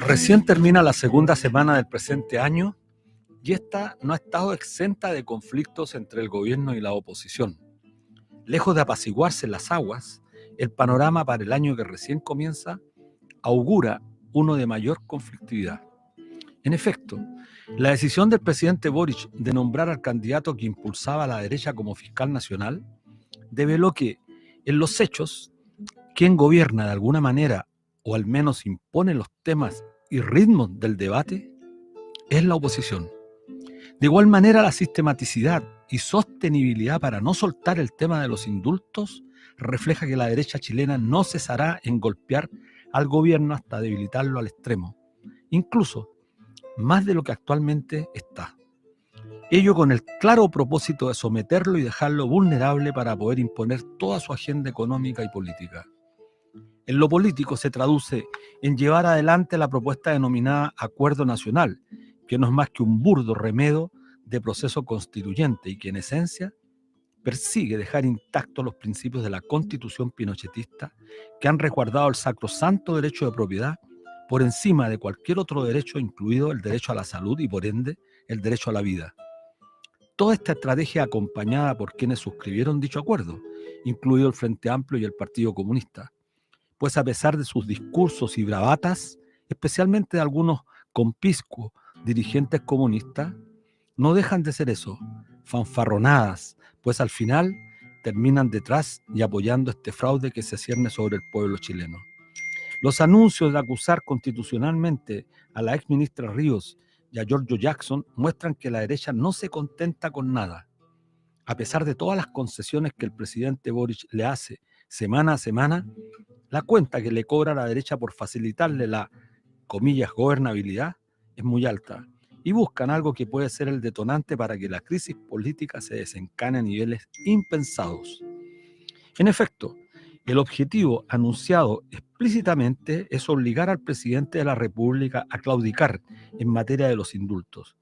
Recién termina la segunda semana del presente año y esta no ha estado exenta de conflictos entre el gobierno y la oposición. Lejos de apaciguarse las aguas, el panorama para el año que recién comienza augura uno de mayor conflictividad. En efecto, la decisión del presidente Boric de nombrar al candidato que impulsaba a la derecha como fiscal nacional develó que, en los hechos, quien gobierna de alguna manera o al menos impone los temas y ritmos del debate es la oposición. De igual manera, la sistematicidad y sostenibilidad para no soltar el tema de los indultos refleja que la derecha chilena no cesará en golpear al gobierno hasta debilitarlo al extremo, incluso más de lo que actualmente está. Ello con el claro propósito de someterlo y dejarlo vulnerable para poder imponer toda su agenda económica y política. En lo político se traduce en llevar adelante la propuesta denominada Acuerdo Nacional, que no es más que un burdo remedio de proceso constituyente y que en esencia persigue dejar intactos los principios de la Constitución pinochetista que han resguardado el sacrosanto derecho de propiedad por encima de cualquier otro derecho, incluido el derecho a la salud y por ende el derecho a la vida. Toda esta estrategia acompañada por quienes suscribieron dicho acuerdo, incluido el Frente Amplio y el Partido Comunista, pues a pesar de sus discursos y bravatas, especialmente de algunos conpiscuos dirigentes comunistas, no dejan de ser eso, fanfarronadas, pues al final terminan detrás y apoyando este fraude que se cierne sobre el pueblo chileno. Los anuncios de acusar constitucionalmente a la exministra Ríos y a Giorgio Jackson muestran que la derecha no se contenta con nada. A pesar de todas las concesiones que el presidente Boric le hace semana a semana, la cuenta que le cobra a la derecha por facilitarle la, comillas, gobernabilidad es muy alta y buscan algo que puede ser el detonante para que la crisis política se desencane a niveles impensados. En efecto, el objetivo anunciado explícitamente es obligar al presidente de la República a claudicar en materia de los indultos.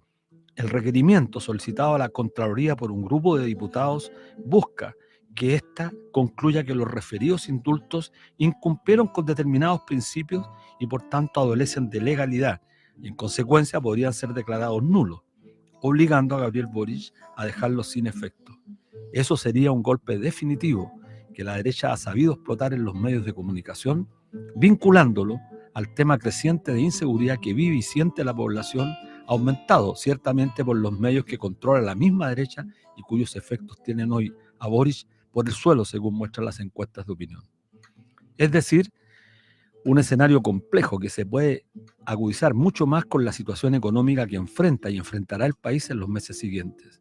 El requerimiento solicitado a la Contraloría por un grupo de diputados busca que ésta concluya que los referidos indultos incumplieron con determinados principios y por tanto adolecen de legalidad y en consecuencia podrían ser declarados nulos, obligando a Gabriel Boric a dejarlos sin efecto. Eso sería un golpe definitivo que la derecha ha sabido explotar en los medios de comunicación, vinculándolo al tema creciente de inseguridad que vive y siente la población, aumentado ciertamente por los medios que controla la misma derecha y cuyos efectos tienen hoy a Boric por el suelo, según muestran las encuestas de opinión. Es decir, un escenario complejo que se puede agudizar mucho más con la situación económica que enfrenta y enfrentará el país en los meses siguientes.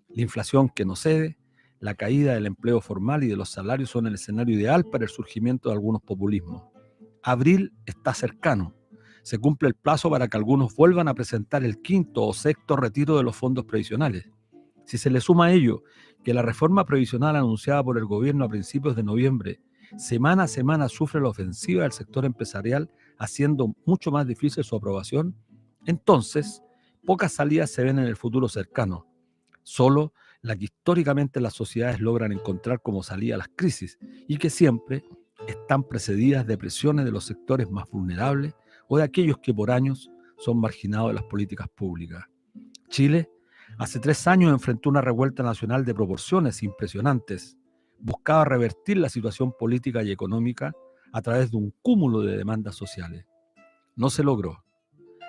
La inflación que no cede, la caída del empleo formal y de los salarios son el escenario ideal para el surgimiento de algunos populismos. Abril está cercano. Se cumple el plazo para que algunos vuelvan a presentar el quinto o sexto retiro de los fondos previsionales. Si se le suma a ello que la reforma previsional anunciada por el gobierno a principios de noviembre, semana a semana sufre la ofensiva del sector empresarial, haciendo mucho más difícil su aprobación, entonces pocas salidas se ven en el futuro cercano. Solo la que históricamente las sociedades logran encontrar como salida a las crisis y que siempre están precedidas de presiones de los sectores más vulnerables o de aquellos que por años son marginados de las políticas públicas. Chile hace 3 años enfrentó una revuelta nacional de proporciones impresionantes. Buscaba revertir la situación política y económica a través de un cúmulo de demandas sociales. No se logró.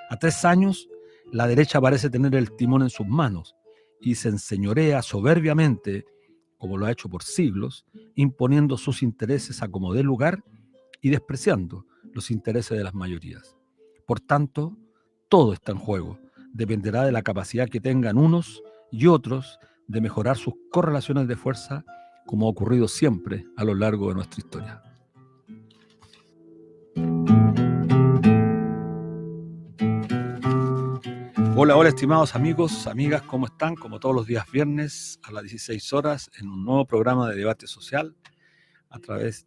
A 3 años, la derecha parece tener el timón en sus manos y se enseñorea soberbiamente, como lo ha hecho por siglos, imponiendo sus intereses a como dé lugar y despreciando los intereses de las mayorías. Por tanto, todo está en juego. Dependerá de la capacidad que tengan unos y otros de mejorar sus correlaciones de fuerza, como ha ocurrido siempre a lo largo de nuestra historia. Hola, hola, estimados amigos, amigas, ¿cómo están? Como todos los días viernes a las 16 horas en un nuevo programa de debate social a través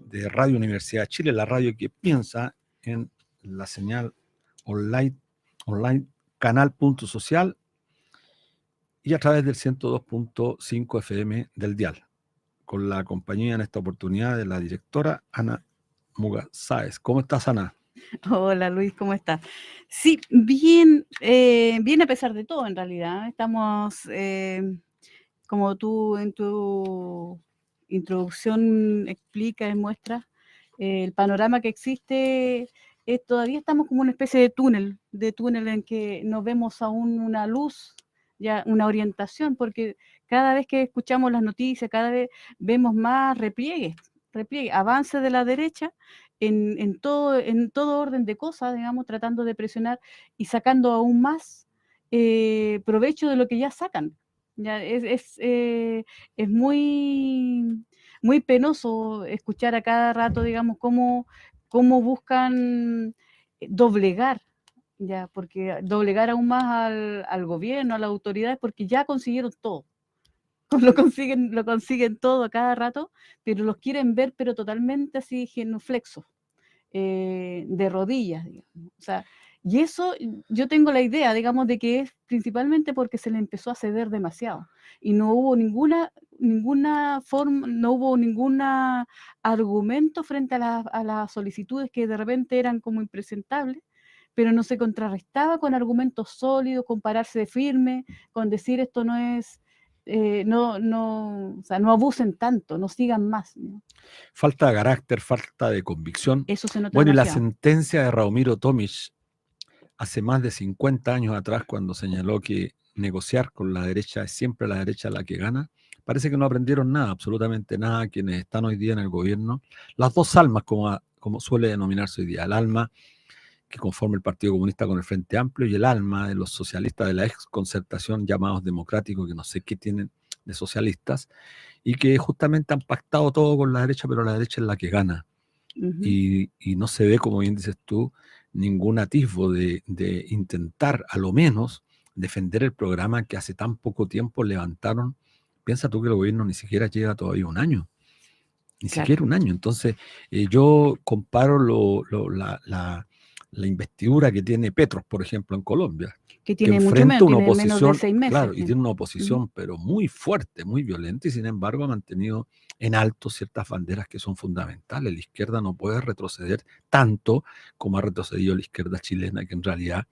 de Radio Universidad de Chile, la radio que piensa en la señal online canal Punto Social y a través del 102.5 FM del dial. con la compañía en esta oportunidad de la directora Ana Muga Sáez. ¿Cómo estás, Ana? Hola Luis, ¿cómo estás? Sí, bien, bien a pesar de todo en realidad. Estamos, como tú en tu introducción explicas y muestras, el panorama que existe, todavía estamos como una especie de túnel en que no vemos aún una luz, ya una orientación, porque cada vez que escuchamos las noticias, cada vez vemos más repliegues, avances de la derecha en todo orden de cosas, digamos, tratando de presionar y sacando aún más provecho de lo que ya sacan. Ya es muy, muy penoso escuchar a cada rato, digamos, cómo buscan doblegar, ya, porque doblegar aún más al gobierno, a las autoridades, porque ya consiguieron todo. Lo consiguen todo a cada rato, pero los quieren ver, pero totalmente así genuflexos, de rodillas, digamos. O sea, y eso yo tengo la idea, digamos, de que es principalmente porque se le empezó a ceder demasiado y no hubo ninguna forma, no hubo ningún argumento frente a las solicitudes que de repente eran como impresentables, pero no se contrarrestaba con argumentos sólidos, con pararse de firme, con decir esto no es, o sea, no abusen tanto, no sigan más, ¿no? Falta de carácter, falta de convicción. Eso se nota Bueno, y la demasiado. sentencia de Radomiro Tomic hace más de 50 años atrás, cuando señaló que negociar con la derecha es siempre la derecha la que gana, parece que no aprendieron nada, absolutamente nada, quienes están hoy día en el gobierno. Las dos almas, como suele denominarse hoy día, el alma que conforma el Partido Comunista con el Frente Amplio y el alma de los socialistas de la ex concertación llamados democráticos, que no sé qué tienen de socialistas, y que justamente han pactado todo con la derecha, pero la derecha es la que gana. Ujú. Y no se ve, como bien dices tú, ningún atisbo de intentar, a lo menos, defender el programa que hace tan poco tiempo levantaron. Piensa tú que el gobierno ni siquiera llega todavía un año, ni Claro. siquiera un año. Entonces, yo comparo la investidura que tiene Petros, por ejemplo, en Colombia, Que que tiene mucho enfrenta menos, una tiene menos de oposición, 6 meses. claro, y Sí. tiene una Ujú. oposición, pero muy fuerte, muy violenta, y sin embargo ha mantenido en alto ciertas banderas que son fundamentales. La izquierda no puede retroceder tanto como ha retrocedido la izquierda chilena, que en realidad,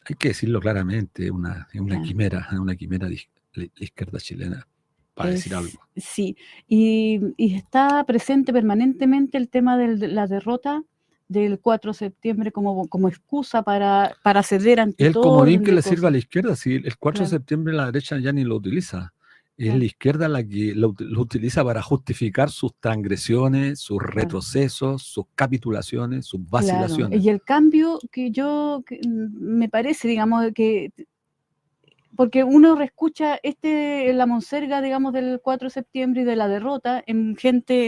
hay que decirlo claramente, es una Claro. quimera, la izquierda chilena, para decir algo. Sí, y está presente permanentemente el tema de la derrota del 4 de septiembre como excusa para ceder ante El todo comodín orden que de le sirve a cosas. la izquierda, si el 4 de Claro, septiembre la derecha ya ni lo utiliza. Es claro, la izquierda la que lo utiliza para justificar sus transgresiones, sus claro, retrocesos, sus capitulaciones, sus claro. vacilaciones. Y el cambio me parece, digamos, porque uno reescucha la monserga, digamos, del 4 de septiembre y de la derrota en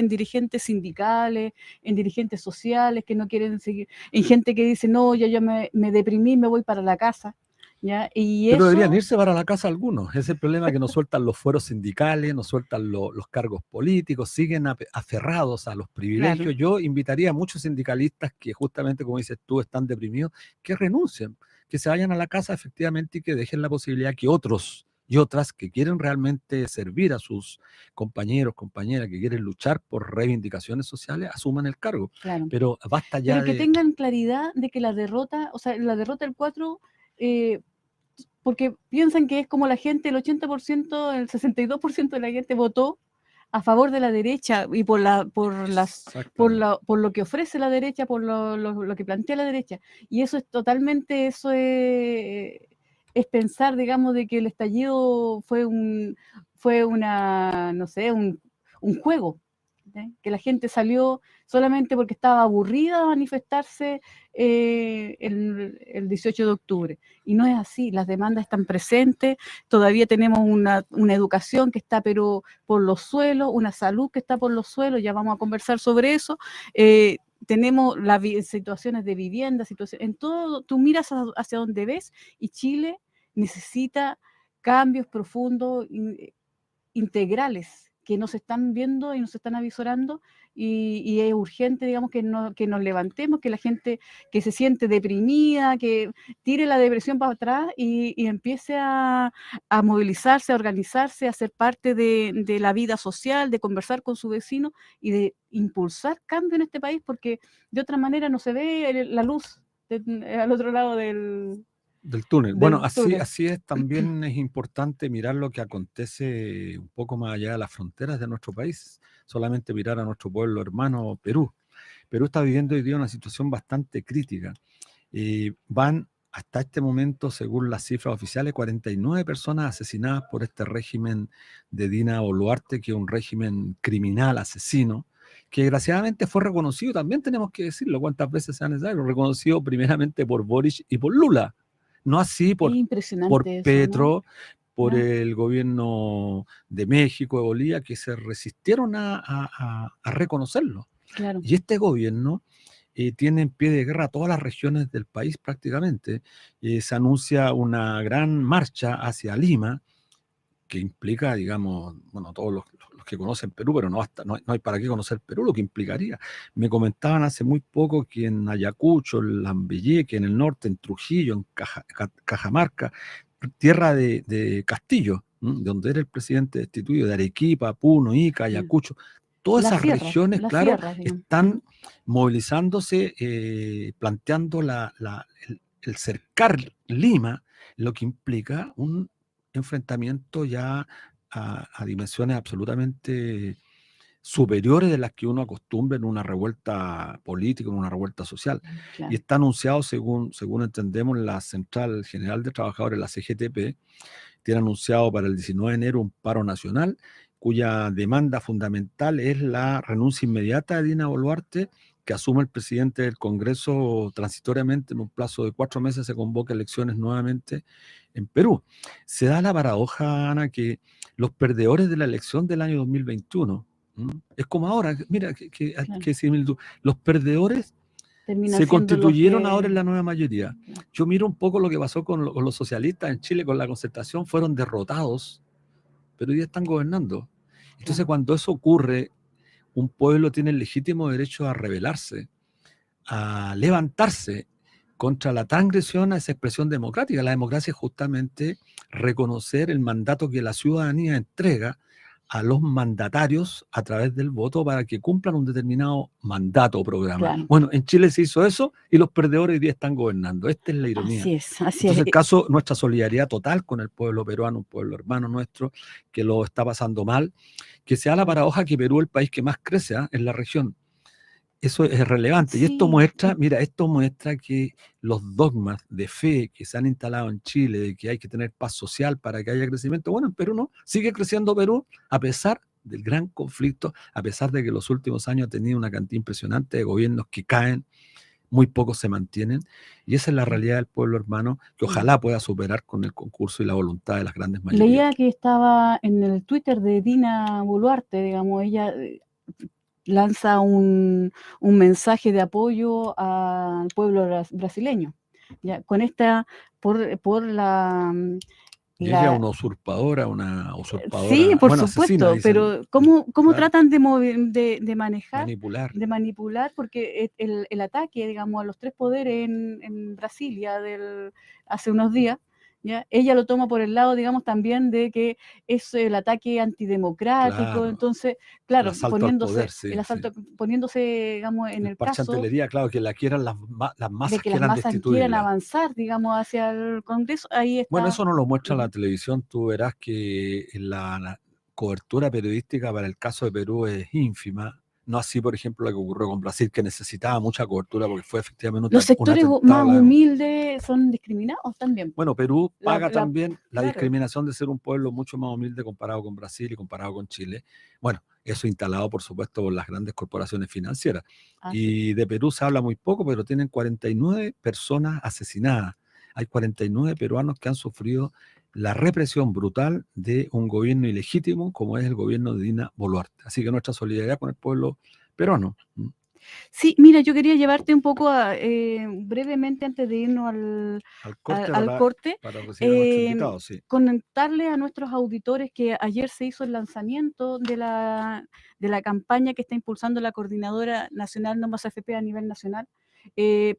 dirigentes sindicales, en dirigentes sociales que no quieren seguir, en gente que dice, no, yo me deprimí, me voy para la casa, ¿ya? Y Pero deberían eso, irse para la casa algunos. Ese es el problema, que no sueltan los fueros sindicales, no sueltan los cargos políticos, siguen aferrados a los claro, privilegios. Yo invitaría a muchos sindicalistas que justamente, como dices tú, están deprimidos, que renuncien, que se vayan a la casa efectivamente y que dejen la posibilidad que otros y otras que quieren realmente servir a sus compañeros, compañeras, que quieren luchar por reivindicaciones sociales, asuman el cargo. claro. Pero basta ya Pero que de... tengan claridad de que la derrota, o sea, la derrota del 4, porque piensan que es como la gente, el 80%, el 62% de la gente votó a favor de la derecha y Exactamente. por lo que ofrece la derecha, por lo que plantea la derecha. Y eso es totalmente, es pensar, digamos, de que el estallido fue una, no sé, un juego, ¿sí? Que la gente salió solamente porque estaba aburrida de manifestarse el 18 de octubre. Y no es así, las demandas están presentes, todavía tenemos una educación que está pero por los suelos, una salud que está por los suelos, ya vamos a conversar sobre eso. Tenemos las situaciones de vivienda, en todo, tú miras hacia donde ves y Chile necesita cambios profundos, integrales, que nos están viendo y nos están avisorando, y es urgente, digamos, que nos levantemos, que la gente que se siente deprimida, que tire la depresión para atrás y empiece a movilizarse, a organizarse, a ser parte de la vida social, de conversar con su vecino y de impulsar cambio en este país, porque de otra manera no se ve la luz al otro lado del túnel. Bueno, túnel. así es, también es importante mirar lo que acontece un poco más allá de las fronteras de nuestro país, solamente mirar a nuestro pueblo hermano Perú. Perú está viviendo hoy día una situación bastante crítica. Van hasta este momento, según las cifras oficiales, 49 personas asesinadas por este régimen de Dina Boluarte, que es un régimen criminal, asesino, que desgraciadamente fue reconocido, también tenemos que decirlo, cuántas veces sea necesario, reconocido primeramente por Boric y por Lula, no así Es por impresionante eso, ¿no? Petro, por ¿Ya? el gobierno de México, de Bolivia, que se resistieron a reconocerlo. Claro. Y este gobierno tiene en pie de guerra todas las regiones del país prácticamente. Se anuncia una gran marcha hacia Lima, que implica, digamos, bueno, todos los que conocen Perú, pero no hay para qué conocer Perú, lo que implicaría. Me comentaban hace muy poco que en Ayacucho, en Lambayeque, en el norte, en Trujillo, en Cajamarca, tierra de Castillo, donde era el presidente destituido, de Arequipa, Puno, Ica, Ayacucho, todas esas regiones, claro, sierras, digamos. están movilizándose, planteando el cercar Lima, lo que implica un enfrentamiento ya a dimensiones absolutamente superiores de las que uno acostumbra en una revuelta política, en una revuelta social. Claro. Y está anunciado, según entendemos, la Central General de Trabajadores, la CGTP, tiene anunciado para el 19 de enero un paro nacional, cuya demanda fundamental es la renuncia inmediata de Dina Boluarte, que asume el presidente del Congreso transitoriamente. En un plazo de 4 meses se convoca elecciones nuevamente en Perú. Se da la paradoja, Ana, que los perdedores de la elección del año 2021, es como ahora, mira, que similitud, los perdedores se constituyeron ahora en la nueva mayoría. Yo miro un poco lo que pasó con los socialistas en Chile, con la concertación, fueron derrotados, pero hoy día están gobernando. Entonces, cuando eso ocurre, un pueblo tiene el legítimo derecho a rebelarse, a levantarse contra la transgresión a esa expresión democrática. La democracia es justamente reconocer el mandato que la ciudadanía entrega a los mandatarios a través del voto para que cumplan un determinado mandato o programa. Claro. Bueno, en Chile se hizo eso y los perdedores hoy día están gobernando. Esta es la ironía. Así es. Entonces, el caso, nuestra solidaridad total con el pueblo peruano, un pueblo hermano nuestro que lo está pasando mal, que sea la paradoja que Perú es el país que más crece en la región. Eso es relevante. Sí. Y esto muestra que los dogmas de fe que se han instalado en Chile, de que hay que tener paz social para que haya crecimiento, bueno, en Perú no, sigue creciendo Perú a pesar del gran conflicto, a pesar de que los últimos años ha tenido una cantidad impresionante de gobiernos que caen, muy pocos se mantienen, y esa es la realidad del pueblo hermano, que ojalá pueda superar con el concurso y la voluntad de las grandes mayorías. Leía que estaba en el Twitter de Dina Boluarte, digamos, ella lanza un mensaje de apoyo al pueblo brasileño, ya, con esta, por la... Y ella es una usurpadora. Sí, por bueno, supuesto, asesina, pero ¿cómo claro, tratan de manejar? de manipular, porque el ataque, digamos, a los 3 poderes en Brasilia hace unos días, ¿ya? Ella lo toma por el lado, digamos, también de que es el ataque antidemocrático, claro, entonces, claro, el asalto al poder, sí, poniéndose, digamos, en el caso claro, que la quieran las masas, de que las masas quieran avanzar, digamos, hacia el Congreso, ahí está. Bueno, eso no lo muestra la televisión, tú verás que la cobertura periodística para el caso de Perú es ínfima. No así, por ejemplo, lo que ocurrió con Brasil, que necesitaba mucha cobertura porque fue efectivamente los sectores más humildes son discriminados también. Bueno, Perú paga también la discriminación de ser un pueblo mucho más humilde comparado con Brasil y comparado con Chile. Bueno, eso instalado, por supuesto, por las grandes corporaciones financieras. Y de Perú se habla muy poco, pero tienen 49 personas asesinadas. Hay 49 peruanos que han sufrido la represión brutal de un gobierno ilegítimo como es el gobierno de Dina Boluarte. Así que nuestra solidaridad con el pueblo peruano. Sí, mira, yo quería llevarte un poco brevemente antes de irnos Al corte al corte, para recibir a nuestro invitado, sí. comentarle a nuestros auditores que ayer se hizo el lanzamiento de la campaña que está impulsando la Coordinadora Nacional No Más AFP a nivel nacional,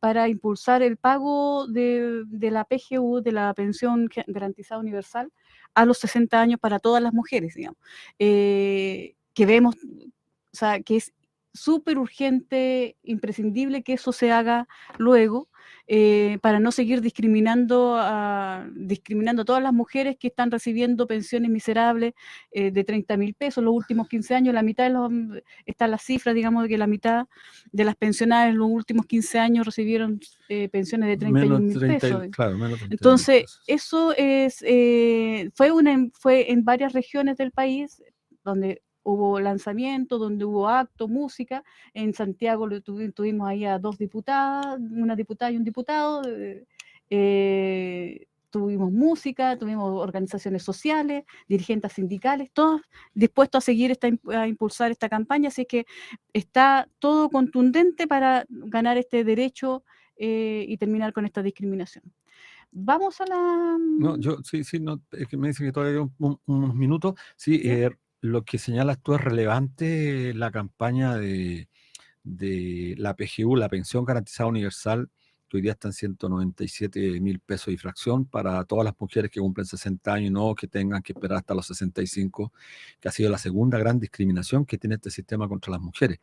para impulsar el pago de la PGU, de la Pensión Garantizada Universal, a los 60 años para todas las mujeres, digamos. Que vemos, o sea, que es súper urgente, imprescindible que eso se haga luego, para no seguir discriminando a todas las mujeres que están recibiendo pensiones miserables de 30.000 pesos los últimos 15 años. La mitad de está la cifra, digamos, de que la mitad de las pensionadas en los últimos 15 años recibieron pensiones de 31.000 pesos. Claro, menos 30.000 Entonces, pesos. eso es, fue en varias regiones del país donde hubo lanzamiento, donde hubo acto, música. En Santiago tuvimos ahí a 2 diputadas, una diputada y un diputado. Tuvimos música, tuvimos organizaciones sociales, dirigentes sindicales, todos dispuestos a seguir a impulsar esta campaña. Así que está todo contundente para ganar este derecho y terminar con esta discriminación. Vamos a la... No, no, es que me dicen que todavía hay unos minutos. Sí, ¿Sí? lo que señalas tú es relevante, la campaña de la PGU, la Pensión Garantizada Universal, que hoy día está en 197.000 pesos y fracción para todas las mujeres que cumplen 60 años y no que tengan que esperar hasta los 65, que ha sido la segunda gran discriminación que tiene este sistema contra las mujeres.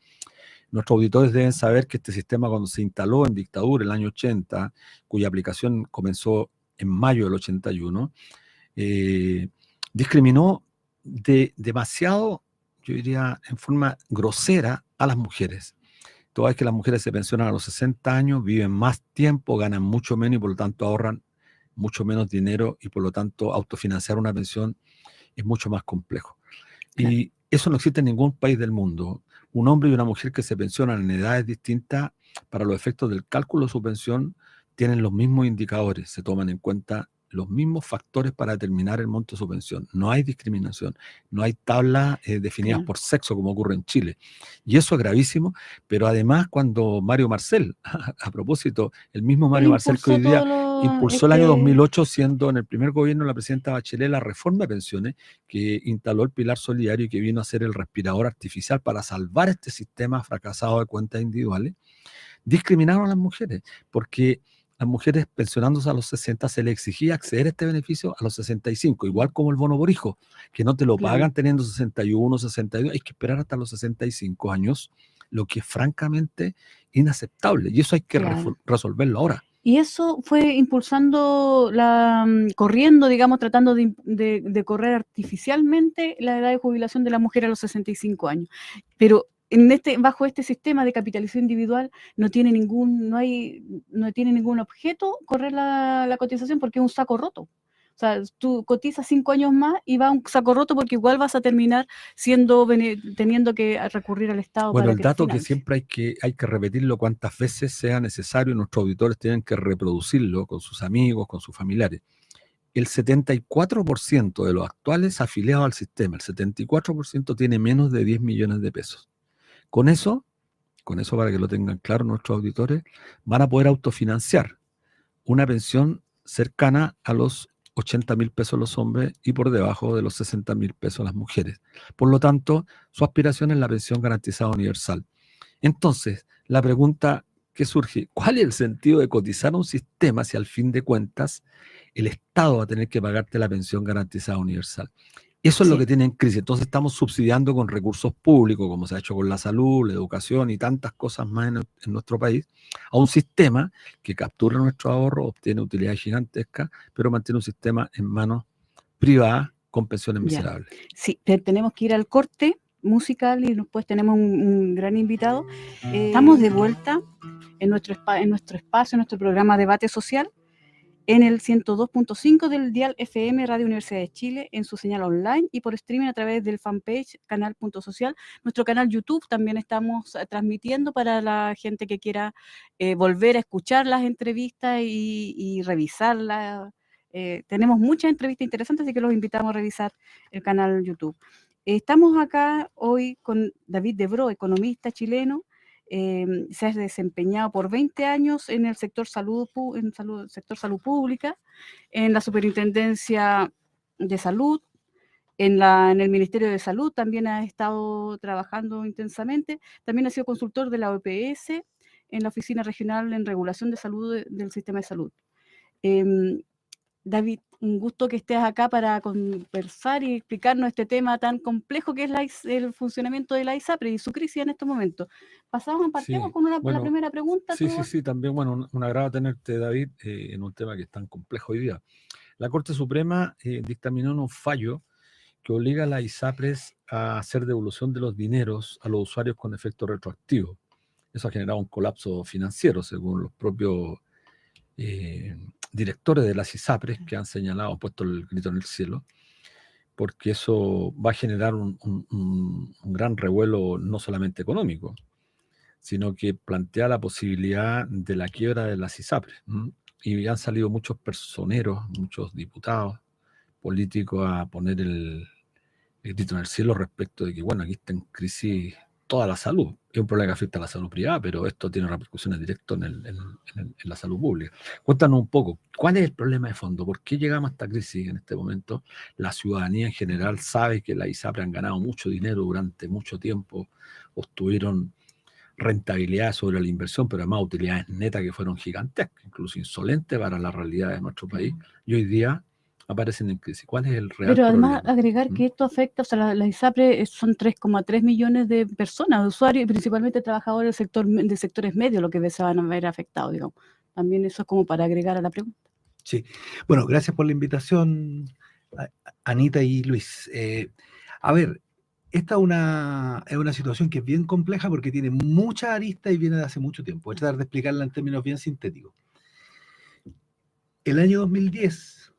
Nuestros auditores deben saber que este sistema, cuando se instaló en dictadura el año 80, cuya aplicación comenzó en mayo del 81, discriminó demasiado, yo diría, en forma grosera a las mujeres. Toda vez que las mujeres se pensionan a los 60 años, viven más tiempo, ganan mucho menos y por lo tanto ahorran mucho menos dinero y por lo tanto autofinanciar una pensión es mucho más complejo. Claro. Y eso no existe en ningún país del mundo. Un hombre y una mujer que se pensionan en edades distintas, para los efectos del cálculo de su pensión, tienen los mismos indicadores, se toman en cuenta los mismos factores para determinar el monto de su pensión. No hay discriminación, no hay tablas definidas Claro. por sexo como ocurre en Chile. Y eso es gravísimo, pero además cuando Mario Marcel, a propósito, el mismo Mario Marcel que hoy día impulsó el año 2008, siendo en el primer gobierno de la presidenta Bachelet la reforma de pensiones, que instaló el pilar solidario y que vino a ser el respirador artificial para salvar este sistema fracasado de cuentas individuales, discriminaron a las mujeres, porque las mujeres pensionándose a los 60 se les exigía acceder a este beneficio a los 65, igual como el bono por hijo, que no te lo pagan teniendo 61, 62, hay que esperar hasta los 65 años, lo que es francamente inaceptable, y eso hay que resolverlo ahora. Y eso fue impulsando, corriendo, digamos, tratando de correr artificialmente la edad de jubilación de la mujer a los 65 años. Pero bajo este sistema de capitalización individual no tiene ningún objeto correr la cotización, porque es un saco roto. O sea, tú cotizas 5 años más y va un saco roto, porque igual vas a terminar teniendo que recurrir al Estado. Bueno, para el dato que siempre hay que repetirlo cuantas veces sea necesario, y nuestros auditores tienen que reproducirlo con sus amigos, con sus familiares. El 74% de los actuales afiliados al sistema, el 74% tiene menos de 10 millones de pesos. Con eso, para que lo tengan claro nuestros auditores, van a poder autofinanciar una pensión cercana a los 80.000 pesos los hombres y por debajo de los 60.000 pesos las mujeres. Por lo tanto, su aspiración es la pensión garantizada universal. Entonces, la pregunta que surge, ¿cuál es el sentido de cotizar un sistema si al fin de cuentas el Estado va a tener que pagarte la pensión garantizada universal? Eso es lo que tiene en crisis. Entonces estamos subsidiando con recursos públicos, como se ha hecho con la salud, la educación y tantas cosas más en nuestro país, a un sistema que captura nuestro ahorro, obtiene utilidades gigantescas, pero mantiene un sistema en manos privadas con pensiones miserables. Sí, tenemos que ir al corte musical y después tenemos un gran invitado. Estamos de vuelta en nuestro espacio, en nuestro programa Debate Social, en el 102.5 del dial FM Radio Universidad de Chile, en su señal online y por streaming a través del fanpage canal.social. Nuestro canal YouTube también estamos transmitiendo para la gente que quiera volver a escuchar las entrevistas y revisarlas. Tenemos muchas entrevistas interesantes, así que los invitamos a revisar el canal YouTube. Estamos acá hoy con David Debro, economista chileno, se ha desempeñado por 20 años en el sector sector salud pública, en la Superintendencia de Salud, en el Ministerio de Salud también ha estado trabajando intensamente, también ha sido consultor de la OPS en la Oficina Regional en Regulación de Salud del Sistema de Salud. David, un gusto que estés acá para conversar y explicarnos este tema tan complejo que es el funcionamiento de la ISAPRE y su crisis en estos momentos. Partimos Sí, con la bueno, primera pregunta. sí, también, bueno, un agrado tenerte, David, en un tema que es tan complejo hoy día. La Corte Suprema dictaminó en un fallo que obliga a las ISAPRES a hacer devolución de los dineros a los usuarios con efecto retroactivo. Eso ha generado un colapso financiero, según los propios directores de las ISAPRES, que han señalado, han puesto el grito en el cielo, porque eso va a generar un gran revuelo no solamente económico, sino que plantea la posibilidad de la quiebra de las ISAPRES. Y han salido muchos personeros, muchos diputados políticos a poner el grito en el cielo respecto de que, bueno, aquí está en crisis toda la salud. Es un problema que afecta a la salud privada, pero esto tiene repercusiones directas en la salud pública. Cuéntanos un poco, ¿cuál es el problema de fondo? ¿Por qué llegamos a esta crisis en este momento? La ciudadanía en general sabe que las ISAPRES han ganado mucho dinero durante mucho tiempo, obtuvieron rentabilidad sobre la inversión, pero además utilidades netas que fueron gigantescas, incluso insolentes para la realidad de nuestro país, y hoy día aparecen en crisis. ¿Cuál es el real Pero además problema? agregar que esto afecta, o sea, la ISAPRE son 3,3 millones de personas, de usuarios, y principalmente trabajadores de sectores medios, lo que se van a ver afectados, digamos. También eso es como para agregar a la pregunta. Sí, bueno, gracias por la invitación, Anita y Luis. A ver, esta es una situación que es bien compleja porque tiene muchas aristas y viene de hace mucho tiempo. Voy a tratar de explicarla en términos bien sintéticos. El año 2010,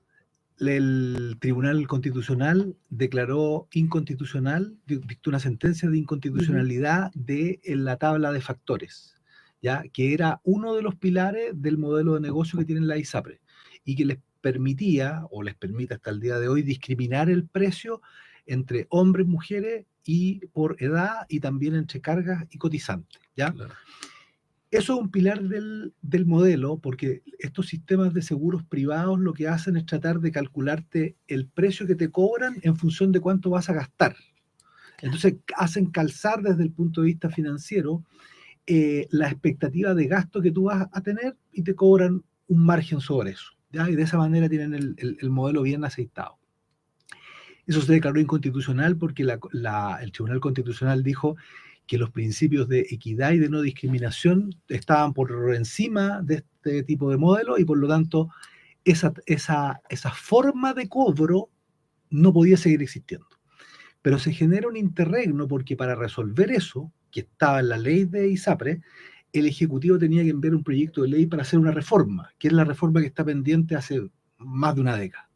el Tribunal Constitucional declaró inconstitucional, dictó una sentencia de inconstitucionalidad de la tabla de factores, ¿ya? Que era uno de los pilares del modelo de negocio que tienen la ISAPRE y que les permitía, o les permite hasta el día de hoy, discriminar el precio entre hombres, mujeres y por edad, y también entre cargas y cotizantes, ¿ya? Claro. Eso es un pilar del modelo, porque estos sistemas de seguros privados lo que hacen es tratar de calcularte el precio que te cobran en función de cuánto vas a gastar. Entonces hacen calzar desde el punto de vista financiero la expectativa de gasto que tú vas a tener y te cobran un margen sobre eso, ¿ya? Y de esa manera tienen el modelo bien aceitado. Eso se declaró inconstitucional porque el Tribunal Constitucional dijo que los principios de equidad y de no discriminación estaban por encima de este tipo de modelo y por lo tanto esa forma de cobro no podía seguir existiendo. Pero se genera un interregno porque para resolver eso, que estaba en la ley de ISAPRE, el Ejecutivo tenía que enviar un proyecto de ley para hacer una reforma, que es la reforma que está pendiente hace más de una década.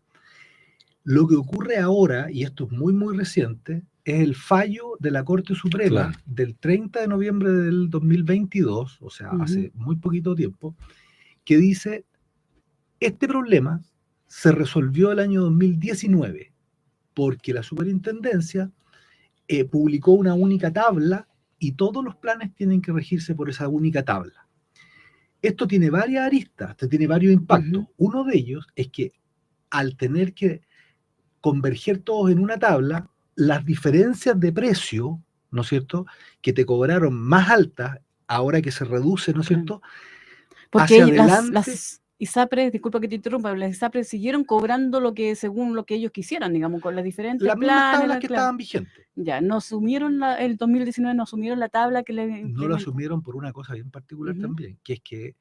Lo que ocurre ahora, y esto es muy, muy reciente, es el fallo de la Corte Suprema del 30 de noviembre del 2022, o sea, hace muy poquito tiempo, que dice, este problema se resolvió el año 2019, porque la superintendencia publicó una única tabla y todos los planes tienen que regirse por esa única tabla. Esto tiene varias aristas, tiene varios impactos. Uno de ellos es que al tener que converger todos en una tabla, las diferencias de precio, ¿no es cierto?, que te cobraron más altas, ahora que se reduce, ¿no es cierto?, porque las ISAPRES, disculpa que te interrumpa, las ISAPRES siguieron cobrando según lo que ellos quisieran, digamos, con las diferentes las mismas tablas que estaban vigentes. Ya, no asumieron el 2019, no asumieron la tabla que le no lo asumieron por una cosa bien particular también, que es que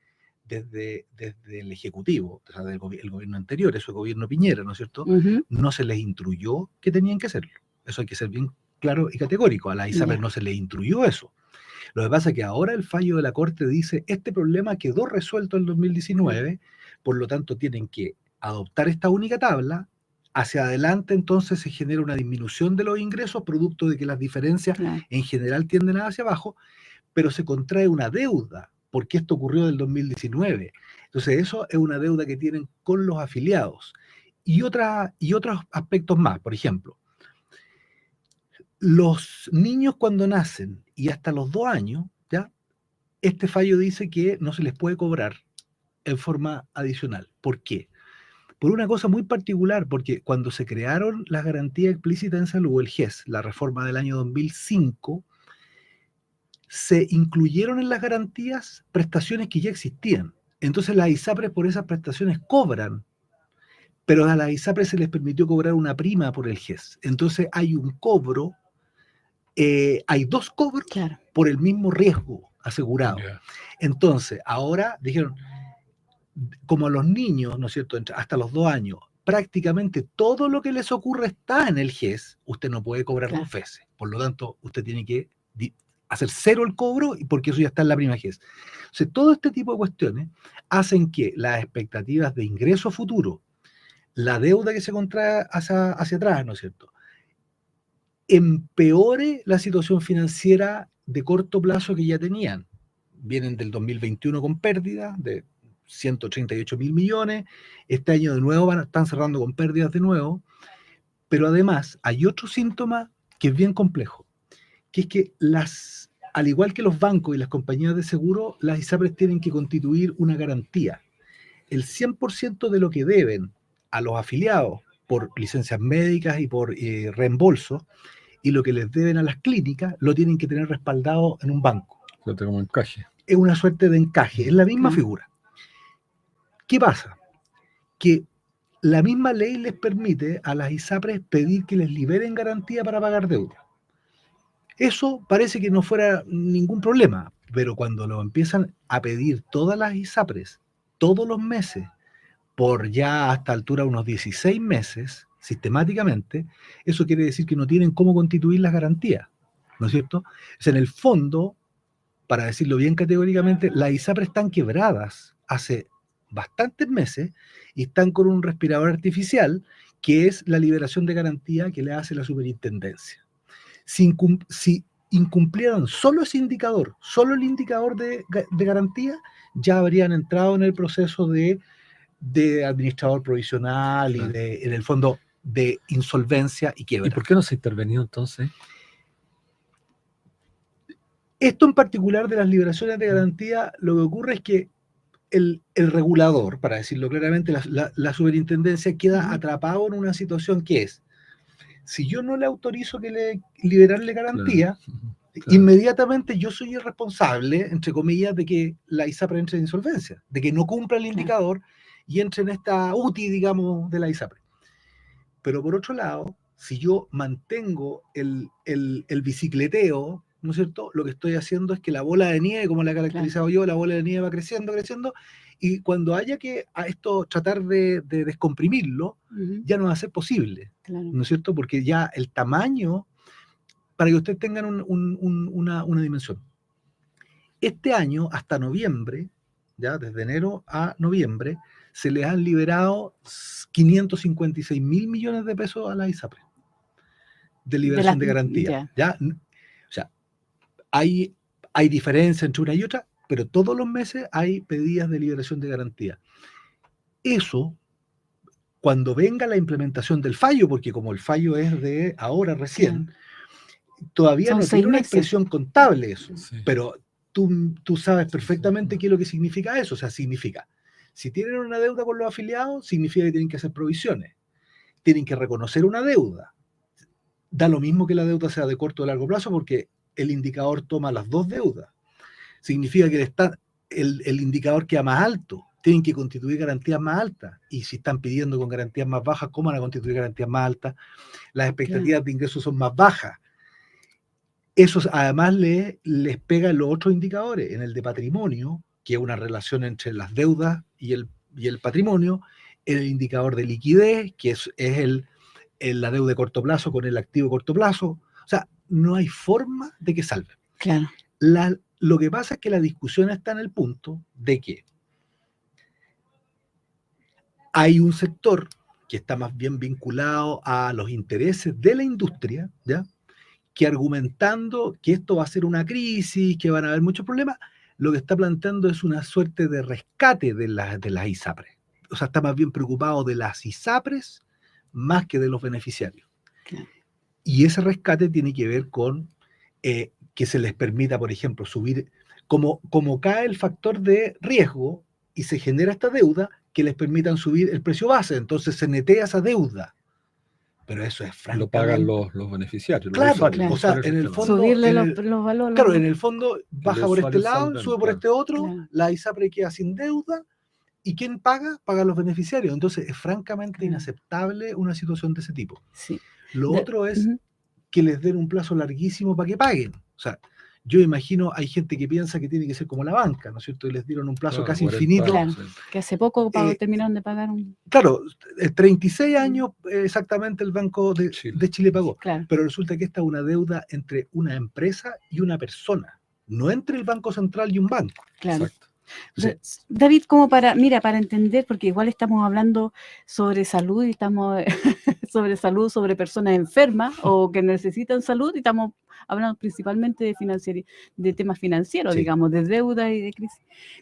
desde el Ejecutivo, o sea, el gobierno anterior, eso el gobierno Piñera, ¿no es cierto?, no se les instruyó que tenían que hacerlo. Eso hay que ser bien claro y categórico. A la ISAPRES no se les instruyó eso. Lo que pasa es que ahora el fallo de la Corte dice, este problema quedó resuelto en 2019, por lo tanto tienen que adoptar esta única tabla. Hacia adelante entonces se genera una disminución de los ingresos, producto de que las diferencias en general tienden hacia abajo, pero se contrae una deuda, porque esto ocurrió del 2019. Entonces eso es una deuda que tienen con los afiliados. Y otros aspectos más, por ejemplo, los niños cuando nacen y hasta los 2 años, ¿ya?, este fallo dice que no se les puede cobrar en forma adicional. ¿Por qué? Por una cosa muy particular, porque cuando se crearon las garantías explícitas en salud, el GES, la reforma del año 2005, se incluyeron en las garantías prestaciones que ya existían. Entonces las ISAPRES por esas prestaciones cobran, pero a las ISAPRES se les permitió cobrar una prima por el GES. Entonces hay un cobro, hay dos cobros Claro. por el mismo riesgo asegurado. Ya. Entonces, ahora dijeron, como a los niños, ¿no es cierto?, hasta los 2 años, prácticamente todo lo que les ocurre está en el GES, usted no puede cobrar Claro. 2 veces. Por lo tanto, usted tiene que hacer cero el cobro, porque eso ya está en la prima GES. O sea, todo este tipo de cuestiones hacen que las expectativas de ingreso futuro, la deuda que se contrae hacia atrás, ¿no es cierto?, empeore la situación financiera de corto plazo que ya tenían. Vienen del 2021 con pérdidas de 138.000 millones, este año de nuevo están cerrando con pérdidas de nuevo, pero además hay otro síntoma que es bien complejo, que es que al igual que los bancos y las compañías de seguro, las ISAPRES tienen que constituir una garantía. El 100% de lo que deben a los afiliados por licencias médicas y por reembolso, y lo que les deben a las clínicas, lo tienen que tener respaldado en un banco. Suerte como encaje. Es una suerte de encaje, es la misma figura. ¿Qué pasa? Que la misma ley les permite a las ISAPRES pedir que les liberen garantía para pagar deuda. Eso parece que no fuera ningún problema, pero cuando lo empiezan a pedir todas las ISAPRES, todos los meses, por ya hasta altura unos 16 meses, sistemáticamente, eso quiere decir que no tienen cómo constituir las garantías, ¿no es cierto? O sea, en el fondo, para decirlo bien categóricamente, las ISAPRES están quebradas hace bastantes meses y están con un respirador artificial que es la liberación de garantía que le hace la superintendencia. Si incumplieran solo ese indicador, solo el indicador de garantía, ya habrían entrado en el proceso de administrador provisional y en el fondo de insolvencia y quiebra. ¿Y por qué no se ha intervenido entonces? Esto en particular de las liberaciones de garantía, lo que ocurre es que el regulador, para decirlo claramente, la superintendencia queda atrapado en una situación que es, si yo no le autorizo que liberarle garantía, inmediatamente yo soy el responsable, entre comillas, de que la ISAPRE entre en insolvencia, de que no cumpla el indicador y entre en esta UTI, digamos, de la ISAPRE. Pero por otro lado, si yo mantengo el bicicleteo, ¿no es cierto?, lo que estoy haciendo es que la bola de nieve, como la he caracterizado yo, la bola de nieve va creciendo, y cuando haya que a esto tratar de descomprimirlo, ya no va a ser posible, ¿no es cierto?, porque ya el tamaño, para que ustedes tengan una dimensión, este año hasta noviembre, ya desde enero a noviembre, se les han liberado 556.000 millones de pesos a la ISAPRE de liberación de garantía. ¿Ya? O sea, hay diferencia entre una y otra, pero todos los meses hay pedidas de liberación de garantía. Eso, cuando venga la implementación del fallo, porque como el fallo es de ahora recién, todavía no tiene una expresión contable eso, pero tú sabes perfectamente qué es lo que significa eso. O sea, significa, si tienen una deuda con los afiliados, significa que tienen que hacer provisiones, tienen que reconocer una deuda. Da lo mismo que la deuda sea de corto o de largo plazo, porque el indicador toma las dos deudas. Significa que el indicador queda más alto, tienen que constituir garantías más altas, y si están pidiendo con garantías más bajas, ¿cómo van a constituir garantías más altas? Las expectativas de ingresos son más bajas. Eso además les pega en los otros indicadores, en el de patrimonio, que es una relación entre las deudas y el patrimonio, en el indicador de liquidez, que es la deuda de corto plazo con el activo de corto plazo. O sea, no hay forma de que salve. Claro. Lo que pasa es que la discusión está en el punto de que hay un sector que está más bien vinculado a los intereses de la industria, ¿ya?, que argumentando que esto va a ser una crisis, que van a haber muchos problemas, lo que está planteando es una suerte de rescate de las ISAPRES. O sea, está más bien preocupado de las ISAPRES más que de los beneficiarios. Claro. Y ese rescate tiene que ver con que se les permita, por ejemplo, subir como cae el factor de riesgo y se genera esta deuda que les permitan subir el precio base, entonces se netea esa deuda. Pero eso es Lo pagan francamente... los beneficiarios, Claro, los usuarios. claro. o sea, Los en el usuarios fondo... Subirle en los, el- los valores. Claro, en el fondo baja por este usuario lado, saldrán, sube por claro. este otro, Claro. la ISAPRE queda sin deuda, ¿y quién paga? Pagan los beneficiarios. Entonces es francamente Claro. inaceptable una situación de ese tipo. Sí. Lo De- otro es Ujú. que les den un plazo larguísimo para que paguen. O sea, yo imagino, hay gente que piensa que tiene que ser como la banca, ¿no es cierto? Y les dieron un plazo Claro, casi 40 infinito. Claro, años, sí. que hace poco Eh, terminaron de pagar un... Claro, 36 años exactamente el Banco de Chile pagó. Claro. Pero resulta que esta es una deuda entre una empresa y una persona, no entre el Banco Central y un banco. Claro. Exacto. Entonces, David, como para entender, porque igual estamos hablando sobre salud y estamos sobre salud, sobre personas enfermas o que necesitan salud y estamos hablando principalmente de temas financieros, Sí. digamos, de deuda y de crisis.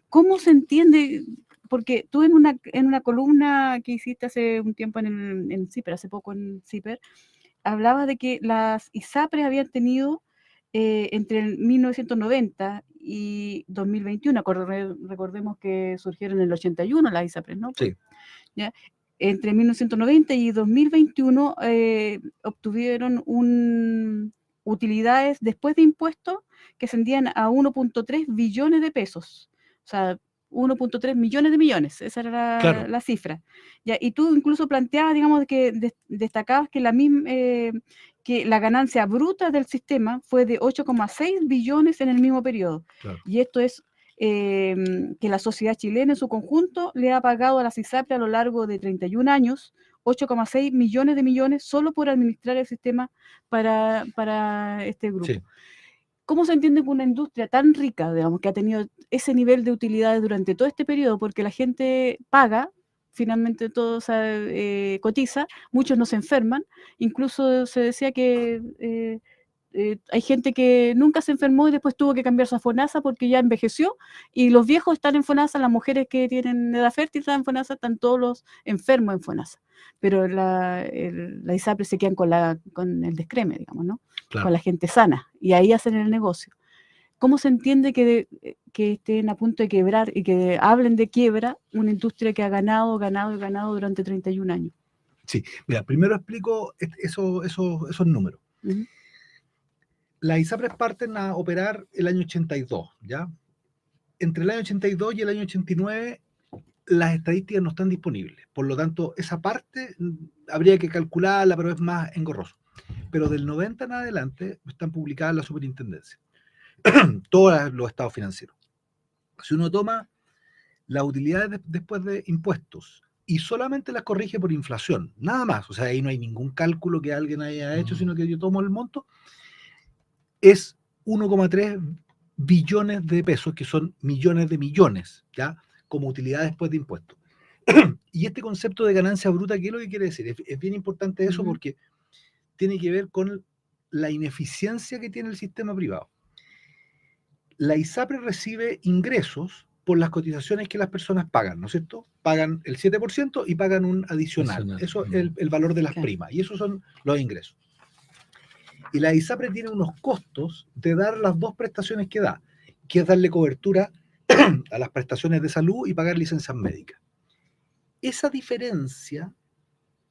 ¿Cómo se entiende? Porque tú en una columna que hiciste hace un tiempo en CIPER, hace poco en CIPER, hablabas de que las ISAPRES habían tenido entre el 1990 y 2021, recordemos que surgieron en el 81 las ISAPRES, ¿no? Sí. ¿Ya? Entre 1990 y 2021 obtuvieron utilidades después de impuestos que ascendían a 1.3 billones de pesos. O sea, 1.3 millones de millones, esa era Claro. la cifra. ¿Ya? Y tú incluso planteabas, digamos, que destacabas que que la ganancia bruta del sistema fue de 8,6 billones en el mismo periodo. Claro. Y esto es que la sociedad chilena en su conjunto le ha pagado a la ISAPRE a lo largo de 31 años 8,6 millones de millones solo por administrar el sistema para este grupo. Sí. ¿Cómo se entiende que una industria tan rica, digamos, que ha tenido ese nivel de utilidades durante todo este periodo, porque la gente paga, finalmente todo cotiza, muchos no se enferman, incluso se decía que hay gente que nunca se enfermó y después tuvo que cambiarse a FONASA porque ya envejeció, y los viejos están en FONASA, las mujeres que tienen edad fértil están en FONASA, están todos los enfermos en FONASA, pero la ISAPRE se quedan con el descreme, digamos, ¿no? Claro. Con la gente sana, y ahí hacen el negocio. ¿Cómo se entiende que estén a punto de quebrar y que hablen de quiebra una industria que ha ganado durante 31 años? Sí, mira, primero explico esos números. Uh-huh. Las ISAPRES parten a operar el año 82, ¿ya? Entre el año 82 y el año 89 las estadísticas no están disponibles, por lo tanto esa parte habría que calcularla, pero es más engorroso. Pero del 90 en adelante están publicadas en la superintendencia, todos los estados financieros. Si uno toma las utilidades después de impuestos y solamente las corrige por inflación, nada más, o sea, ahí no hay ningún cálculo que alguien haya hecho, sino que yo tomo el monto, es 1,3 billones de pesos, que son millones de millones, ¿ya? Como utilidad después de impuestos. Y este concepto de ganancia bruta, ¿qué es lo que quiere decir? Es bien importante eso porque tiene que ver con la ineficiencia que tiene el sistema privado. La ISAPRE recibe ingresos por las cotizaciones que las personas pagan, ¿no es cierto? Pagan el 7% y pagan un adicional. Eso es el valor de las primas, y esos son los ingresos. Y la ISAPRE tiene unos costos de dar las dos prestaciones que da, que es darle cobertura a las prestaciones de salud y pagar licencias médicas. Esa diferencia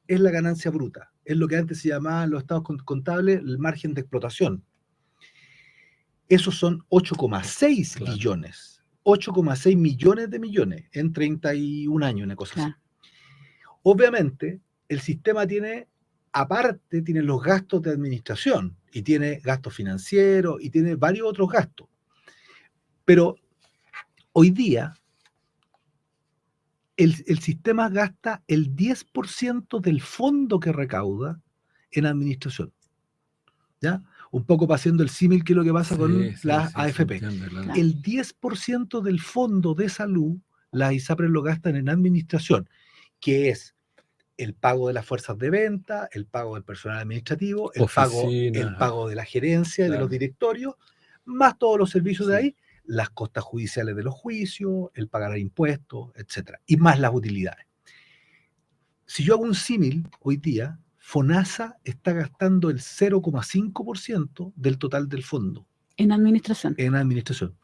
es la ganancia bruta, es lo que antes se llamaba en los estados contables el margen de explotación. Esos son 8,6 billones, 8,6 millones de millones en 31 años, una cosa así. Obviamente, el sistema tiene, aparte, tiene los gastos de administración y tiene gastos financieros y tiene varios otros gastos. Pero hoy día, el sistema gasta el 10% del fondo que recauda en administración, ¿ya? Un poco pasando el símil que es lo que pasa con las AFP. El 10% del fondo de salud, las ISAPRES lo gastan en administración, que es el pago de las fuerzas de venta, el pago del personal administrativo, el pago de la gerencia y de los directorios, más todos los servicios de ahí, las costas judiciales de los juicios, el pagar impuestos, etcétera, y más las utilidades. Si yo hago un símil hoy día, FONASA está gastando el 0,5% del total del fondo. En administración. En administración.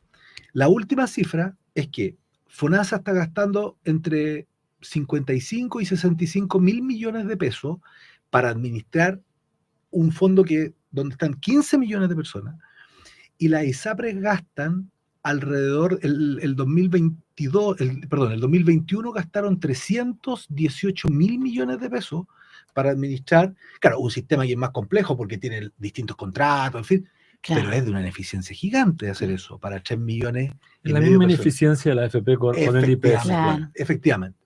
La última cifra es que FONASA está gastando entre 55 y 65 mil millones de pesos para administrar un fondo donde están 15 millones de personas, y las ISAPRES gastan alrededor, el 2021 gastaron 318 mil millones de pesos para administrar, claro, un sistema que es más complejo porque tiene distintos contratos, en fin, Claro. pero es de una ineficiencia gigante hacer eso para 3 millones y Es la medio misma de personas. ineficiencia de la FP con el IPS. Claro. Efectivamente.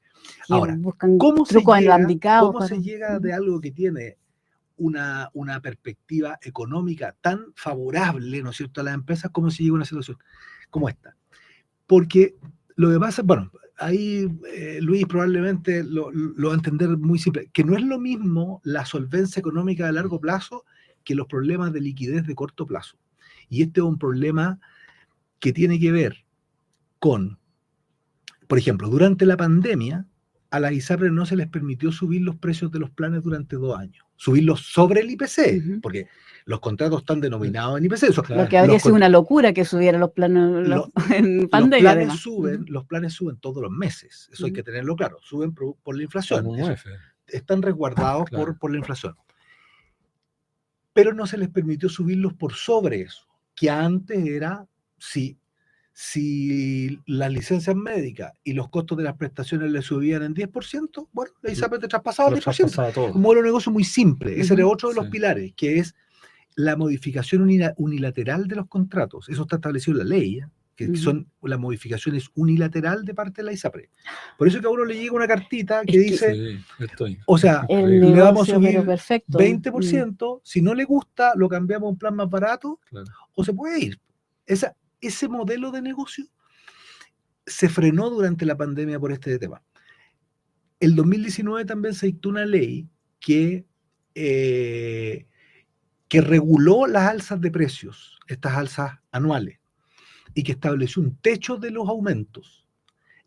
Que Ahora, buscan ¿cómo se trucos llega, alambicados cómo se llega de algo que tiene una perspectiva económica tan favorable, ¿no es cierto?, a las empresas, cómo se llega a una situación como esta? Porque lo que pasa, bueno, ahí Luis probablemente lo va a entender muy simple, que no es lo mismo la solvencia económica de largo plazo que los problemas de liquidez de corto plazo. Y este es un problema que tiene que ver con, por ejemplo, durante la pandemia, a las ISAPRES no se les permitió subir los precios de los planes durante 2 años, subirlos sobre el IPC, Ujú. porque los contratos están denominados en IPC. Eso, Claro. Lo que habría los sido con- una locura que subieran los planos en pandemia, además. los planes suben todos los meses, eso hay Ujú. que tenerlo claro, suben por la inflación, Como un eso, F. están resguardados Claro. por la inflación. Pero no se les permitió subirlos por sobre eso, que antes era, si las licencias médicas y los costos de las prestaciones le subían en 10%, bueno, la ISAPRES te traspasaba el Lo 10%. traspasaba todo. Un modelo de negocio muy simple. Ese era Ujú. otro de los Sí. pilares, que es la modificación unilateral de los contratos. Eso está establecido en la ley, que Ujú. son la modificación es unilateral de parte de la ISAPRE. Por eso que a uno le llega una cartita que Es que- dice, Sí, estoy. o sea, El Increíble. le vamos a negocio, pero subir perfecto. 20%, si no le gusta, lo cambiamos a un plan más barato, Claro. o se puede ir. Ese modelo de negocio se frenó durante la pandemia por este tema. El 2019 también se dictó una ley que reguló las alzas de precios, estas alzas anuales, y que estableció un techo de los aumentos.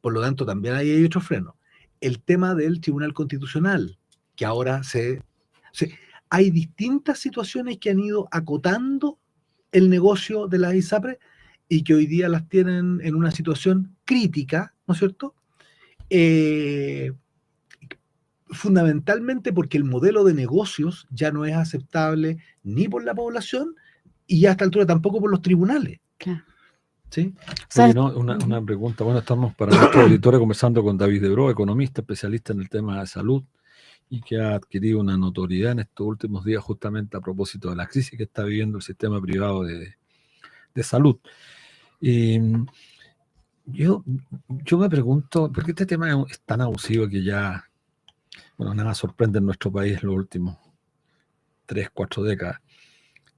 Por lo tanto, también ahí hay otro freno. El tema del Tribunal Constitucional, que ahora hay distintas situaciones que han ido acotando el negocio de las ISAPRES y que hoy día las tienen en una situación crítica, ¿no es cierto? Fundamentalmente porque el modelo de negocios ya no es aceptable ni por la población y ya a esta altura tampoco por los tribunales. Claro. ¿Sí? O sea, Oye, no, una pregunta. Bueno, estamos para nuestros auditores conversando con David Debro, economista, especialista en el tema de salud y que ha adquirido una notoriedad en estos últimos días justamente a propósito de la crisis que está viviendo el sistema privado de salud. Y yo me pregunto, ¿por qué este tema es tan abusivo que ya, bueno, nada sorprende en nuestro país en los últimos 3, 4 décadas?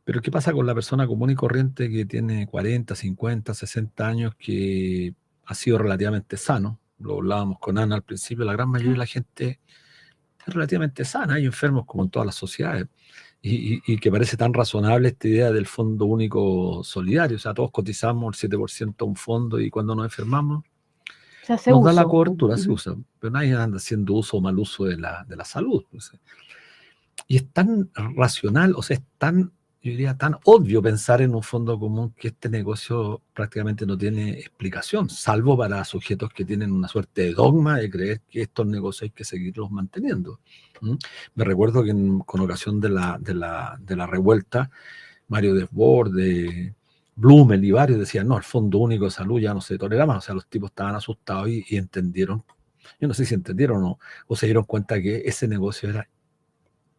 Pero ¿qué pasa con la persona común y corriente que tiene 40, 50, 60 años, que ha sido relativamente sano? Lo hablábamos con Ana al principio, la gran mayoría de la gente es relativamente sana, hay enfermos como en todas las sociedades, y que parece tan razonable esta idea del Fondo Único Solidario, o sea, todos cotizamos el 7% a un fondo y cuando nos enfermamos se hace nos da la uso. cobertura, se Ujú. usa, pero nadie anda haciendo uso o mal uso de la salud. Y es tan racional, o sea, es tan, yo diría, tan obvio pensar en un fondo común que este negocio prácticamente no tiene explicación, salvo para sujetos que tienen una suerte de dogma de creer que estos negocios hay que seguirlos manteniendo. Me recuerdo que con ocasión de la revuelta, Mario Desbordes, Blumel y varios decían, no, el Fondo Único de Salud ya no se tolera más. O sea, los tipos estaban asustados y entendieron, yo no sé si entendieron o se dieron cuenta que ese negocio era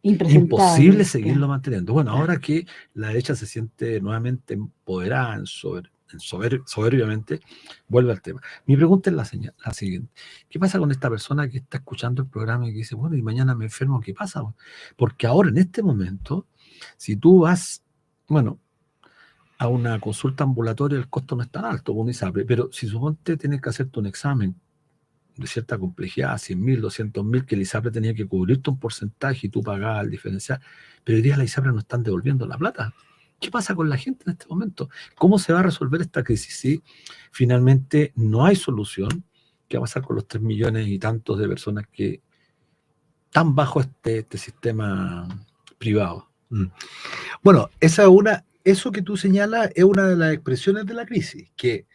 imposible seguirlo manteniendo. Bueno, ahora que la derecha se siente nuevamente empoderada soberbiamente, vuelve al tema. Mi pregunta es la siguiente. ¿Qué pasa con esta persona que está escuchando el programa y que dice, bueno, y mañana me enfermo, ¿qué pasa? Porque ahora, en este momento, si tú vas, bueno, a una consulta ambulatoria, el costo no es tan alto, como ISAPRE, pero si suponte tienes que hacerte un examen de cierta complejidad, 100.000, 200.000, que el ISAPRE tenía que cubrirte un porcentaje y tú pagabas el diferencial, pero hoy día la ISAPRE no están devolviendo la plata. ¿Qué pasa con la gente en este momento? ¿Cómo se va a resolver esta crisis si finalmente no hay solución? ¿Qué va a pasar con los 3 millones y tantos de personas que están bajo este sistema privado? Bueno, eso que tú señalas es una de las expresiones de la crisis, que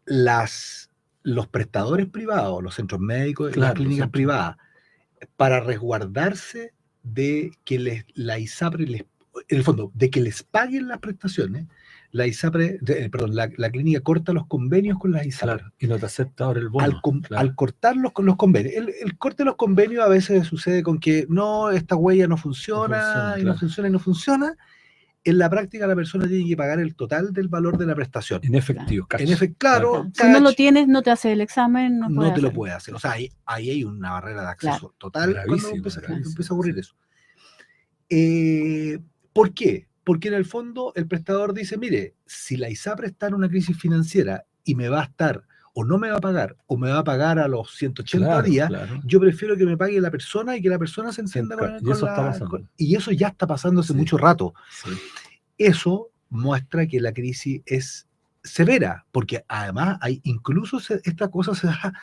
los prestadores privados, los centros médicos y Claro, las clínicas los centros. privadas, para resguardarse de que la ISAPRE en el fondo, de que les paguen las prestaciones, la ISAPRE, la clínica corta los convenios con las ISAPRE. Claro, y no te acepta ahora el bono. Al cortarlos con los convenios, el corte de los convenios a veces sucede con que no, esta huella no funciona, y no funciona, y no funciona. En la práctica la persona tiene que pagar el total del valor de la prestación. En efectivo, cash. En efecto, claro, Si no lo tienes, no te hace el examen, no no puede te lo hacerlo. puede hacer. O sea, ahí hay una barrera de acceso Claro. total cuando Gravísimo, empieza gravísimo, a ocurrir sí. eso. ¿Por qué? Porque en el fondo el prestador dice, mire, si la ISAPRE está en una crisis financiera y me va a estar, o no me va a pagar, o me va a pagar a los 180 Claro, días, claro. yo prefiero que me pague la persona y que la persona se entienda Y eso está pasando. y eso ya está pasando hace Sí. mucho rato. Sí. Eso muestra que la crisis es severa, porque además incluso esta cosa se da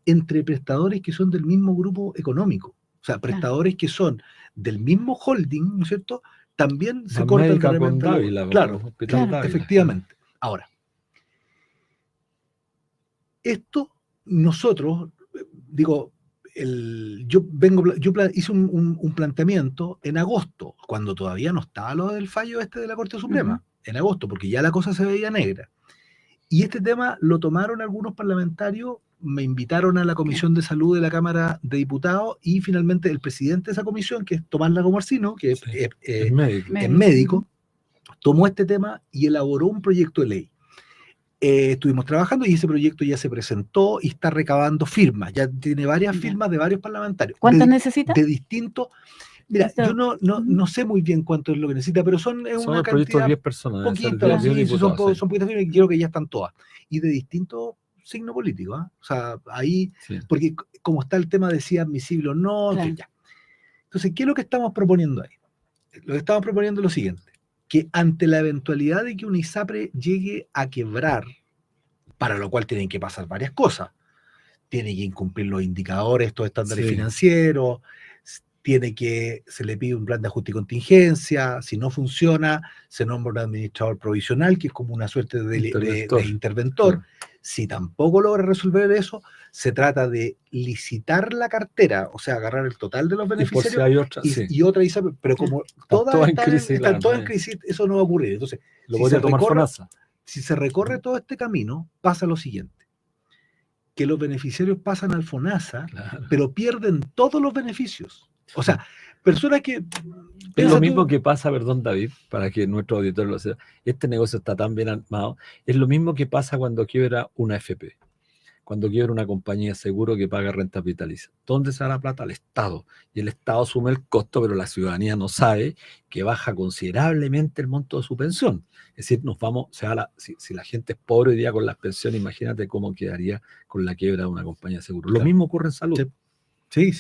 entre prestadores que son del mismo grupo económico. O sea, prestadores que son del mismo holding, ¿no es cierto? También se cortan de Médica con repente. Dávila, Claro, Hospital claro, Dávila. efectivamente. Ahora, esto nosotros, digo, yo hice un planteamiento en agosto, cuando todavía no estaba lo del fallo de la Corte Suprema, en agosto, porque ya la cosa se veía negra. Y este tema lo tomaron algunos parlamentarios, me invitaron a la Comisión de Salud de la Cámara de Diputados y finalmente el presidente de esa comisión, que es Tomás Lagomarsino, que Sí, es médico. médico, tomó este tema y elaboró un proyecto de ley. Estuvimos trabajando y ese proyecto ya se presentó y está recabando firmas, ya tiene varias firmas de varios parlamentarios. ¿Cuántas necesita? De distintos. Mira, yo no sé muy bien cuánto es lo que necesita, pero es Son una el proyecto de cantidad 10 personas. poquitas, sí, son diputados. poquitas firmas y creo que ya están todas. Y de distintos signos políticos, ¿eh? O sea, ahí, Sí. porque como está el tema de si es admisible o no, Claro. en fin, ya. Entonces, ¿qué es lo que estamos proponiendo ahí? Lo que estamos proponiendo es lo siguiente, que ante la eventualidad de que una ISAPRE llegue a quebrar, para lo cual tienen que pasar varias cosas, tiene que incumplir los indicadores, estos estándares Sí. financieros, se le pide un plan de ajuste y contingencia, si no funciona, se nombra un administrador provisional, que es como una suerte de interventor. Claro. Si tampoco logra resolver eso, se trata de licitar la cartera, o sea, agarrar el total de los Y por beneficiarios si hay otra, y otra ISAPRE, pero como todas están todas en crisis, eso no va a ocurrir. Entonces, lo podría tomar FONASA. si se recorre todo este camino, pasa lo siguiente, que los beneficiarios pasan al FONASA, Claro. pero pierden todos los beneficios. O sea, personas que... Es lo mismo que pasa, perdón David, para que nuestro auditor lo sepa, este negocio está tan bien armado, es lo mismo que pasa cuando quiebra una FP, cuando quiebra una compañía de seguro que paga renta vitalicia. ¿Dónde se da la plata? Al Estado. Y el Estado asume el costo, pero la ciudadanía no sabe que baja considerablemente el monto de su pensión. Es decir, si la gente es pobre hoy día con las pensiones, imagínate cómo quedaría con la quiebra de una compañía de seguro. Lo mismo ocurre en salud. Sí.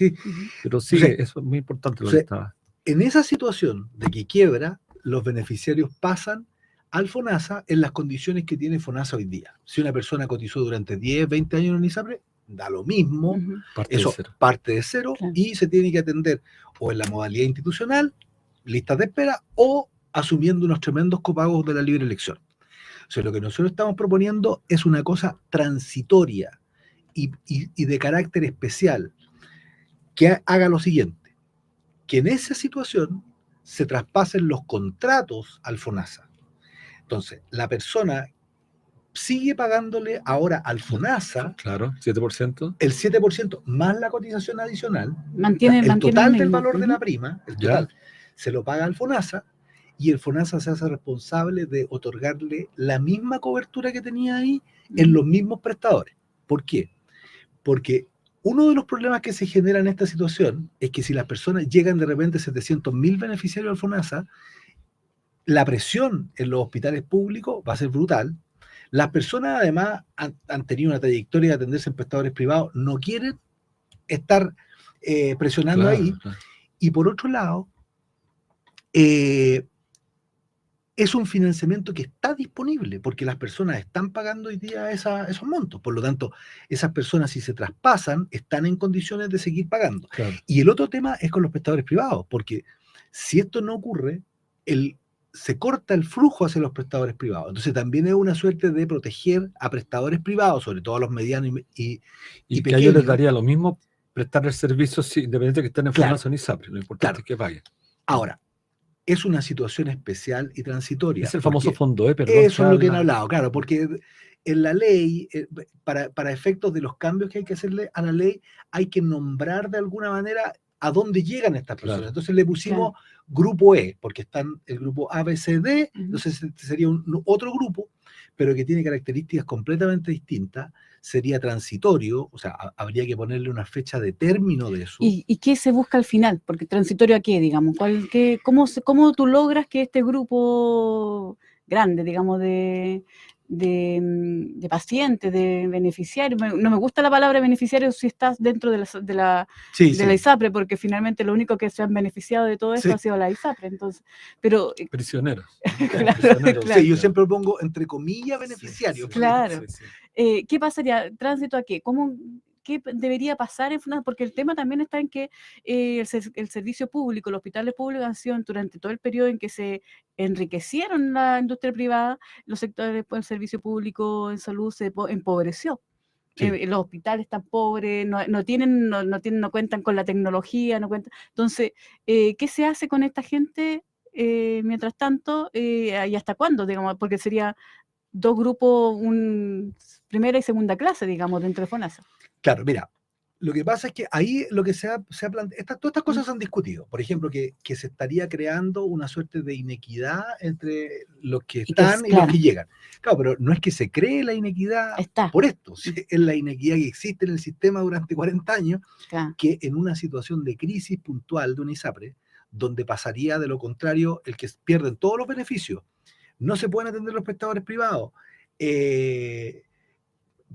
Pero sí, eso es muy importante lo que estaba. En esa situación de que quiebra, los beneficiarios pasan al FONASA en las condiciones que tiene FONASA hoy día. Si una persona cotizó durante 10, 20 años en ISAPRE, da lo mismo, parte de cero claro. Y se tiene que atender o en la modalidad institucional, listas de espera, o asumiendo unos tremendos copagos de la libre elección. O sea, lo que nosotros estamos proponiendo es una cosa transitoria y de carácter especial, que haga lo siguiente, que en esa situación se traspasen los contratos al FONASA. Entonces, la persona sigue pagándole ahora al FONASA, claro, 7%, el 7% más la cotización adicional, el total del valor de la prima, el total, se lo paga al FONASA, y el FONASA se hace responsable de otorgarle la misma cobertura que tenía ahí en los mismos prestadores. ¿Por qué? Porque uno de los problemas que se generan en esta situación es que si las personas llegan de repente 700.000 beneficiarios al FONASA, la presión en los hospitales públicos va a ser brutal. Las personas además han tenido una trayectoria de atenderse en prestadores privados, no quieren estar presionando ahí. Claro. Y por otro lado, es un financiamiento que está disponible porque las personas están pagando hoy día esos montos. Por lo tanto, esas personas, si se traspasan, están en condiciones de seguir pagando. Claro. Y el otro tema es con los prestadores privados, porque si esto no ocurre, se corta el flujo hacia los prestadores privados. Entonces también es una suerte de proteger a prestadores privados, sobre todo a los medianos y Y que a ellos les pequeños. daría lo mismo prestar el servicio independiente que estén en Claro. FONASA o en ISAPRE. Lo importante es que paguen. Ahora, es una situación especial y transitoria. Es el famoso porque fondo E, perdón. eso es lo que han hablado, claro, porque en la ley, para efectos de los cambios que hay que hacerle a la ley, hay que nombrar de alguna manera a dónde llegan estas personas. Claro. Entonces le pusimos grupo E, porque están el grupo A, B, C, D, Ujú. entonces este sería otro grupo, pero que tiene características completamente distintas, sería transitorio, o sea, habría que ponerle una fecha de término de eso. ¿Y qué se busca al final? Porque transitorio a qué, digamos, ¿cómo tú logras que este grupo grande, digamos, de pacientes, de beneficiarios, no me gusta la palabra beneficiario si estás dentro de la Sí, de la ISAPRE, porque finalmente lo único que se han beneficiado de todo esto Sí. ha sido la ISAPRE, entonces, pero Prisioneros. Claro, Prisioneros. claro. Sí, yo siempre pongo entre comillas beneficiarios. Sí, Claro. sí, sí. ¿Qué pasaría? ¿Tránsito a qué? ¿Qué debería pasar en FONASA? Porque el tema también está en que el servicio público, los hospitales públicos han sido durante todo el periodo en que se enriquecieron la industria privada, los sectores del servicio público en salud se empobreció. Sí. Los hospitales están pobres, no cuentan con la tecnología, no cuentan. Entonces, ¿qué se hace con esta gente mientras tanto? ¿Y hasta cuándo? Digamos, porque sería dos grupos, primera y segunda clase, digamos, dentro de FONASA. Claro, mira, lo que pasa es que ahí lo que se ha planteado, todas estas cosas se han discutido. Por ejemplo, que se estaría creando una suerte de inequidad entre los que están y los que llegan. Claro, pero no es que se cree la inequidad por esto, es la inequidad que existe en el sistema durante 40 años, que en una situación de crisis puntual de una ISAPRE, donde pasaría de lo contrario, el que pierden todos los beneficios, no se pueden atender los prestadores privados,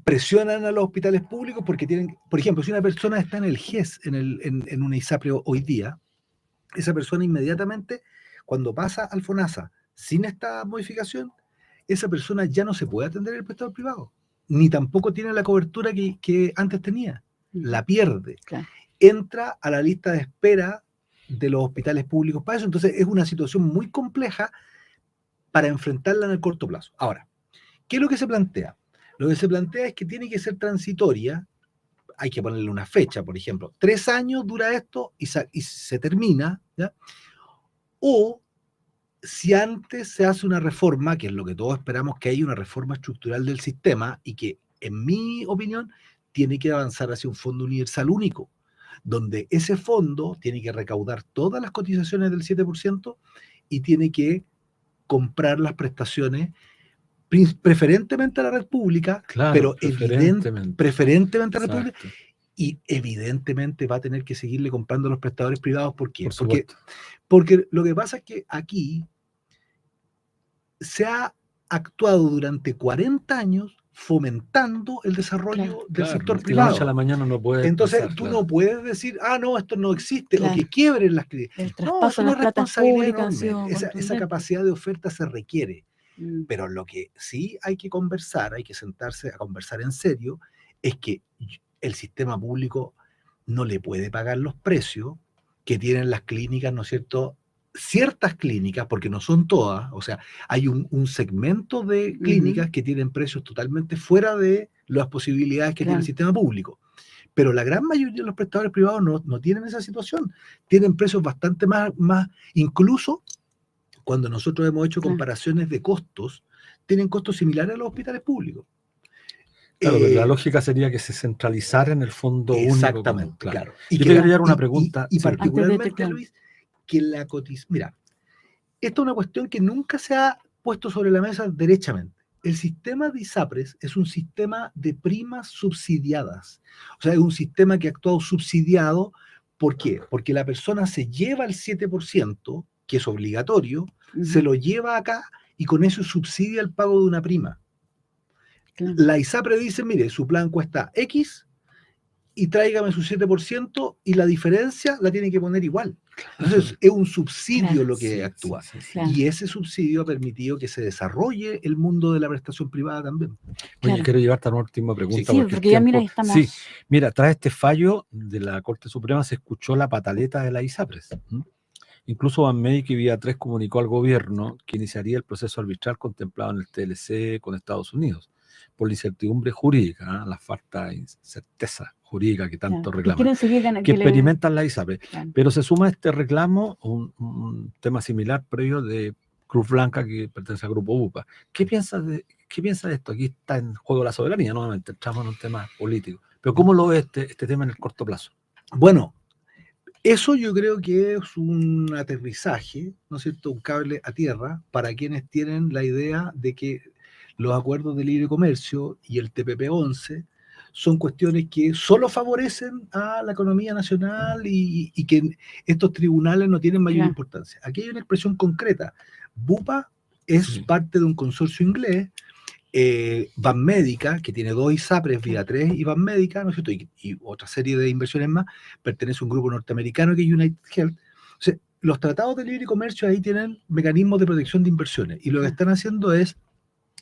presionan a los hospitales públicos porque tienen, por ejemplo, si una persona está en el GES, en una ISAPRE hoy día, esa persona inmediatamente, cuando pasa al FONASA sin esta modificación, esa persona ya no se puede atender en el prestador privado, ni tampoco tiene la cobertura que antes tenía, la pierde. Claro. Entra a la lista de espera de los hospitales públicos para eso. Entonces es una situación muy compleja para enfrentarla en el corto plazo. Ahora, ¿qué es lo que se plantea? Lo que se plantea es que tiene que ser transitoria, hay que ponerle una fecha, por ejemplo, 3 años dura esto y se termina, ¿ya? O si antes se hace una reforma, que es lo que todos esperamos que haya una reforma estructural del sistema y que, en mi opinión, tiene que avanzar hacia un fondo universal único, donde ese fondo tiene que recaudar todas las cotizaciones del 7% y tiene que comprar las prestaciones preferentemente a la red pública, Claro, pero preferentemente a la red pública, y evidentemente va a tener que seguirle comprando a los prestadores privados. ¿Por qué? Porque lo que pasa es que aquí se ha actuado durante 40 años fomentando el desarrollo del sector privado. De la noche a la mañana no puede. Entonces pasar, tú no puedes decir, no, esto no existe, o que quiebren las críticas. No, es una responsabilidad enorme. Esa capacidad de oferta se requiere. Pero lo que sí hay que conversar, hay que sentarse a conversar en serio, es que el sistema público no le puede pagar los precios que tienen las clínicas, ¿no es cierto? Ciertas clínicas, porque no son todas, o sea, hay un segmento de clínicas que tienen precios totalmente fuera de las posibilidades que tiene el sistema público. Pero la gran mayoría de los prestadores privados no tienen esa situación, tienen precios bastante más incluso cuando nosotros hemos hecho comparaciones de costos, tienen costos similares a los hospitales públicos. Claro, pero la lógica sería que se centralizara en el fondo único. Exactamente, claro. Y yo te quería dar una pregunta. Y particularmente, Luis, que la cotización... Mira, esta es una cuestión que nunca se ha puesto sobre la mesa derechamente. El sistema de ISAPRES es un sistema de primas subsidiadas. O sea, es un sistema que ha actuado subsidiado. ¿Por qué? Porque la persona se lleva el 7%, que es obligatorio, se lo lleva acá y con eso subsidia el pago de una prima. La ISAPRE dice, mire, su plan cuesta X y tráigame su 7% y la diferencia la tiene que poner igual. Entonces es un subsidio lo que actúa. Y ese subsidio ha permitido que se desarrolle el mundo de la prestación privada también. Oye, quiero llevarte a una última pregunta. Sí, porque ya mira, estamos... Sí, mira, tras este fallo de la Corte Suprema se escuchó la pataleta de la ISAPRES. Incluso Banmédica y Vía 3 comunicó al gobierno que iniciaría el proceso arbitral contemplado en el TLC con Estados Unidos, por la incertidumbre jurídica, la falta de certeza jurídica que tanto Que reclaman, quieren seguir que experimentan la ISAPRE. Claro. Pero se suma a este reclamo un tema similar previo de Cruz Blanca, que pertenece al grupo UPA. ¿Qué piensa de esto? Aquí está en juego la soberanía, nuevamente entramos en un tema político. Pero ¿cómo lo ve este tema en el corto plazo? Bueno, eso yo creo que es un aterrizaje, ¿no es cierto?, un cable a tierra para quienes tienen la idea de que los acuerdos de libre comercio y el TPP-11 son cuestiones que solo favorecen a la economía nacional y que estos tribunales no tienen mayor importancia. Aquí hay una expresión concreta. BUPA es parte de un consorcio inglés, Banmédica, que tiene 2 ISAPRES, Vía 3 y Banmédica, ¿no es cierto? Y otra serie de inversiones más, pertenece a un grupo norteamericano que es United Health. O sea, los tratados de libre comercio ahí tienen mecanismos de protección de inversiones y lo que están haciendo es,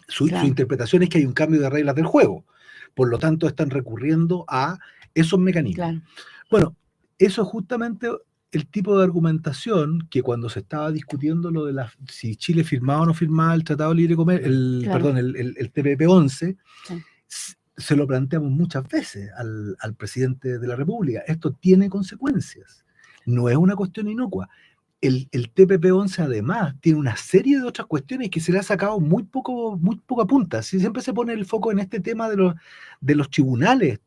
su interpretación es que hay un cambio de reglas del juego. Por lo tanto, están recurriendo a esos mecanismos. Bueno, eso es justamente el tipo de argumentación que cuando se estaba discutiendo lo de si Chile firmaba o no firmaba el Tratado de Libre Comercio, el TPP-11, se lo planteamos muchas veces al presidente de la República. Esto tiene consecuencias, no es una cuestión inocua. El TPP-11 además tiene una serie de otras cuestiones que se le ha sacado muy poca punta. Siempre se pone el foco en este tema de los tribunales.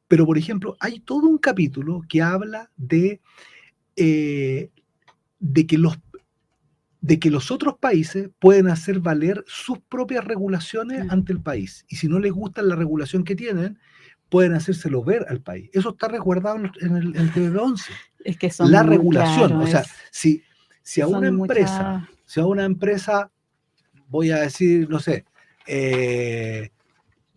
Pero, por ejemplo, hay todo un capítulo que habla de que los otros países pueden hacer valer sus propias regulaciones ante el país. Y si no les gusta la regulación que tienen, pueden hacérselo ver al país. Eso está resguardado en el TPP-11. Es que son la regulación, claro, o sea, si a una empresa, voy a decir, no sé,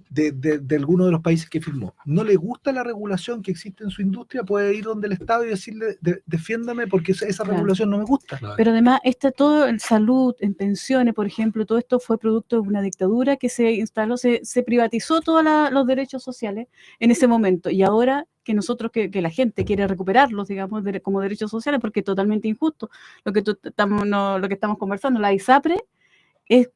de alguno de los países que firmó, no le gusta la regulación que existe en su industria, puede ir donde el Estado y decirle, defiéndame porque esa regulación no me gusta. Pero además, todo en salud, en pensiones, por ejemplo, todo esto fue producto de una dictadura que se instaló, se privatizó todos los derechos sociales en ese momento, y ahora que nosotros, que la gente quiere recuperarlos, digamos, como derechos sociales, porque es totalmente injusto lo que estamos conversando, la ISAPRE,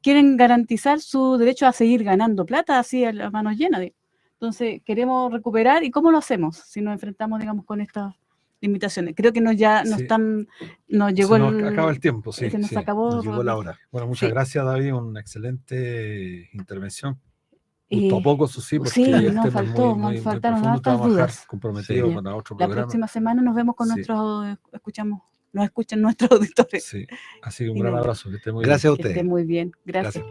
quieren garantizar su derecho a seguir ganando plata así a las manos llenas. Entonces queremos recuperar, ¿y cómo lo hacemos si nos enfrentamos, digamos, con estas limitaciones? Creo que nos acaba el tiempo, se nos acabó, nos llegó la hora. Bueno, muchas gracias, David, una excelente intervención. Gustó a poco, eso sí, porque nos faltaron hartas dudas. Comprometido para otro programa. La próxima semana nos vemos con nos escuchan nuestros auditores. Sí, así que un gran abrazo, que esté muy bien. Gracias a ustedes. Que esté muy bien, gracias.